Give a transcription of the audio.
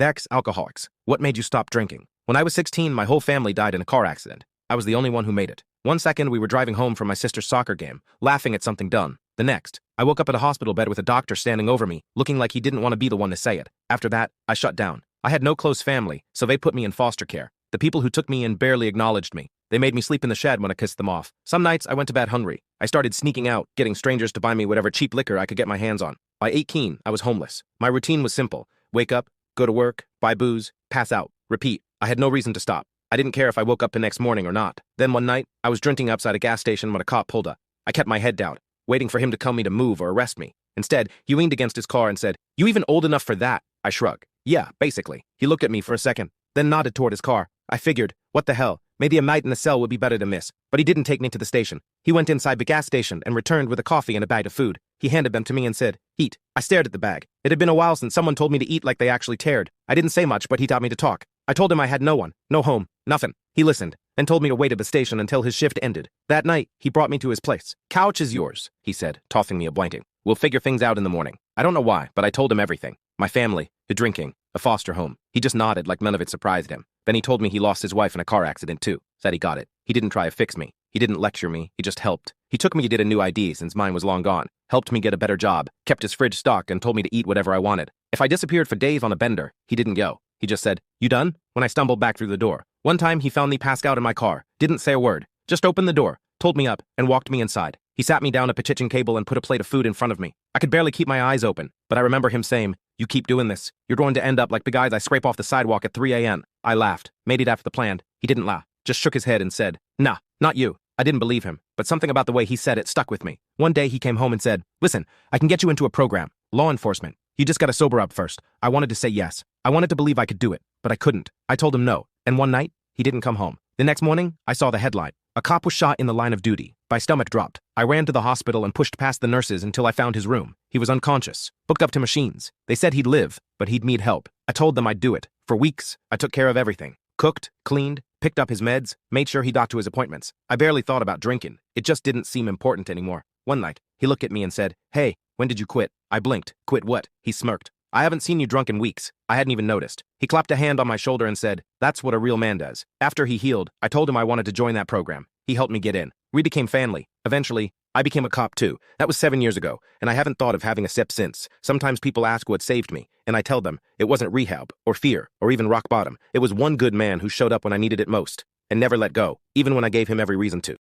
Alcoholics. What made you stop drinking? When I was 16, my whole family died in a car accident. I was the only one who made it. One second, we were driving home from my sister's soccer game, laughing at something done. The next, I woke up at a hospital bed with a doctor standing over me, looking like he didn't want to be the one to say it. After that, I shut down. I had no close family, so they put me in foster care. The people who took me in barely acknowledged me. They made me sleep in the shed when I kissed them off. Some nights, I went to bed hungry. I started sneaking out, getting strangers to buy me whatever cheap liquor I could get my hands on. By 18, I was homeless. My routine was simple. Wake up, go to work, buy booze, pass out, repeat. I had no reason to stop. I didn't care if I woke up the next morning or not. Then one night, I was drinking outside a gas station when a cop pulled up. I kept my head down, waiting for him to tell me to move or arrest me. Instead, he leaned against his car and said, "You even old enough for that?" I shrugged. "Yeah, basically." He looked at me for a second, then nodded toward his car. I figured, what the hell, maybe a night in the cell would be better than this. But he didn't take me to the station. He went inside the gas station and returned with a coffee and a bag of food. He handed them to me and said, "Eat." I stared at the bag. It had been a while since someone told me to eat like they actually cared. I didn't say much, but he taught me to talk. I told him I had no one, no home, nothing. He listened, and told me to wait at the station until his shift ended. That night, he brought me to his place. "Couch is yours," he said, tossing me a blanket. "We'll figure things out in the morning." I don't know why, but I told him everything. My family, the drinking, a foster home. He just nodded like none of it surprised him. Then he told me he lost his wife in a car accident too. Said he got it. He didn't try to fix me. He didn't lecture me. He just helped. He took me to get a new ID since mine was long gone, helped me get a better job, kept his fridge stocked, and told me to eat whatever I wanted. If I disappeared for days on a bender, he didn't go. He just said, "You done?" when I stumbled back through the door. One time, he found me passed out in my car, didn't say a word, just opened the door, told me up, and walked me inside. He sat me down a kitchen table and put a plate of food in front of me. I could barely keep my eyes open, but I remember him saying, "You keep doing this, you're going to end up like the guys I scrape off the sidewalk at 3 a.m. I laughed, made it after the plan. He didn't laugh, just shook his head and said, "Nah, not you." I didn't believe him, but something about the way he said it stuck with me. One day he came home and said, "Listen, I can get you into a program, law enforcement. You just gotta sober up first." I wanted to say yes. I wanted to believe I could do it, but I couldn't. I told him no, and one night, he didn't come home. The next morning, I saw the headline. A cop was shot in the line of duty. My stomach dropped. I ran to the hospital and pushed past the nurses until I found his room. He was unconscious, hooked up to machines. They said he'd live, but he'd need help. I told them I'd do it. For weeks, I took care of everything. Cooked, cleaned, picked up his meds, made sure he got to his appointments. I barely thought about drinking. It just didn't seem important anymore. One night, he looked at me and said, "Hey, when did you quit?" I blinked. "Quit what?" He smirked. "I haven't seen you drunk in weeks." I hadn't even noticed. He clapped a hand on my shoulder and said, "That's what a real man does." After he healed, I told him I wanted to join that program. He helped me get in. We became family. Eventually, I became a cop too. That was 7 years ago, and I haven't thought of having a step since. Sometimes people ask what saved me, and I tell them it wasn't rehab, or fear, or even rock bottom. It was one good man who showed up when I needed it most, and never let go, even when I gave him every reason to.